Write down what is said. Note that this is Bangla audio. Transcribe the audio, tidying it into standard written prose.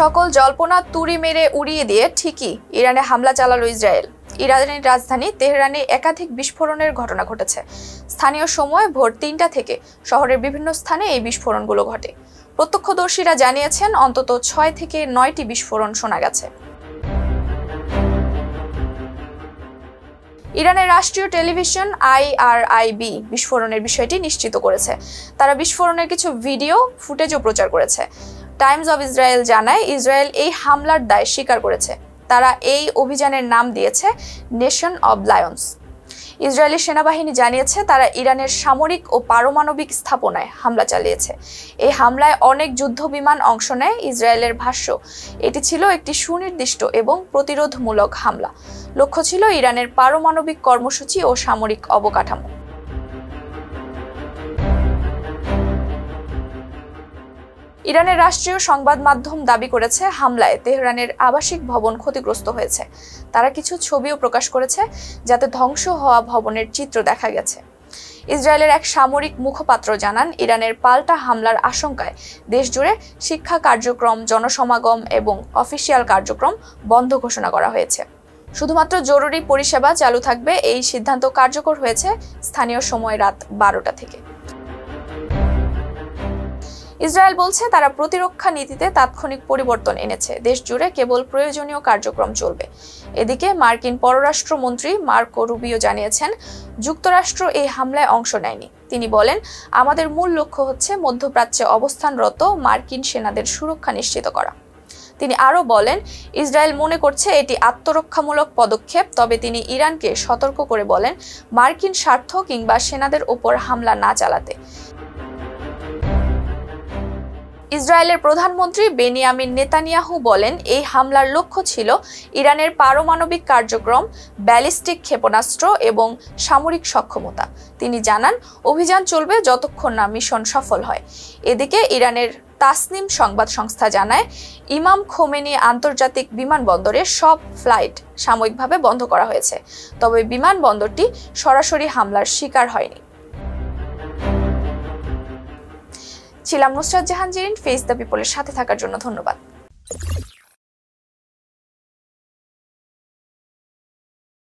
সকল জল্পনা তুড়ি মেরে উড়িয়ে দিয়ে ঠিকই ইরানে হামলা চালালো ইসরায়েল। ইরানের রাজধানী তেহরানে একাধিক বিস্ফোরণের ঘটনা ঘটেছে। স্থানীয় সময় ভোর ৩টা থেকে শহরের বিভিন্ন স্থানে এই বিস্ফোরণগুলো ঘটে। প্রত্যক্ষদর্শীরা জানিয়েছেন অন্তত ৬ থেকে ৯টি বিস্ফোরণ শোনা গেছে। ইরানের রাষ্ট্রীয় টেলিভিশন IRIB বিস্ফোরণের বিষয়টি নিশ্চিত করেছে। তারা বিস্ফোরণের কিছু ভিডিও ফুটেজও প্রচার করেছে। টাইমস অব ইসরায়েল জানায়, ইসরায়েল এই হামলার দায় স্বীকার করেছে। তারা এই অভিযানের নাম দিয়েছে নেশন অব লায়ন্স। ইসরায়েলি সেনাবাহিনী জানিয়েছে তারা ইরানের সামরিক ও পারমাণবিক স্থাপনায় হামলা চালিয়েছে। এই হামলায় অনেক যুদ্ধ বিমান অংশ নেয়। ইসরায়েলের ভাষ্য, এটি ছিল একটি সুনির্দিষ্ট এবং প্রতিরোধমূলক হামলা। লক্ষ্য ছিল ইরানের পারমাণবিক কর্মসূচি ও সামরিক অবকাঠামো। ইরানের রাষ্ট্রীয় সংবাদ মাধ্যম দাবি করেছে হামলায় তেহরানের আবাসিক ভবন ক্ষতিগ্রস্ত হয়েছে। তারা কিছু ছবিও প্রকাশ করেছে যাতে ধ্বংস হওয়া ভবনের চিত্র দেখা গেছে। ইসরায়েলের এক সামরিক মুখপাত্র জানান, ইরানের পাল্টা হামলার আশঙ্কায় দেশজুড়ে শিক্ষা কার্যক্রম, জনসমাগম এবং অফিসিয়াল কার্যক্রম বন্ধ ঘোষণা করা হয়েছে। শুধুমাত্র জরুরি পরিষেবা চালু থাকবে। এই সিদ্ধান্ত কার্যকর হয়েছে স্থানীয় সময় রাত 12টা থেকে। ইসরায়েল বলছে তারা প্রতিরক্ষা নীতিতে তাৎক্ষণিক পরিবর্তন এনেছে। দেশ জুড়ে কেবল প্রয়োজনীয় কার্যক্রম চলবে। এদিকে মার্কিন পররাষ্ট্রমন্ত্রী মার্কো রুবিও জানিয়েছেন, যুক্তরাষ্ট্র এই হামলায় অংশ নেয়নি। তিনি বলেন, আমাদের মূল লক্ষ্য হচ্ছে মধ্যপ্রাচ্যে অবস্থানরত মার্কিন সেনাদের সুরক্ষা নিশ্চিত করা। তিনি আরও বলেন, ইসরায়েল মনে করছে এটি আত্মরক্ষামূলক পদক্ষেপ। তবে তিনি ইরানকে সতর্ক করে বলেন, মার্কিন স্বার্থ কিংবা সেনাদের ওপর হামলা না চালাতে। ইসরায়েলের প্রধানমন্ত্রী বেনিয়ামিন নেতানিয়াহু বলেন, এই হামলার লক্ষ্য ছিল ইরানের পারমাণবিক কার্যক্রম, ব্যালিস্টিক ক্ষেপণাস্ত্র এবং সামরিক সক্ষমতা। তিনি জানান, অভিযান চলবে যতক্ষণ না মিশন সফল হয়। এদিকে ইরানের তাসনিম সংবাদ সংস্থা জানায়, ইমাম খোমেনি আন্তর্জাতিক বিমানবন্দরে সব ফ্লাইট সাময়িকভাবে বন্ধ করা হয়েছে। তবে বিমানবন্দরটি সরাসরি হামলার শিকার হয়নি। ছিলাম নুসরাত জাহান জেরিন। ফেস দ্য পিপলের সাথে থাকার জন্য ধন্যবাদ।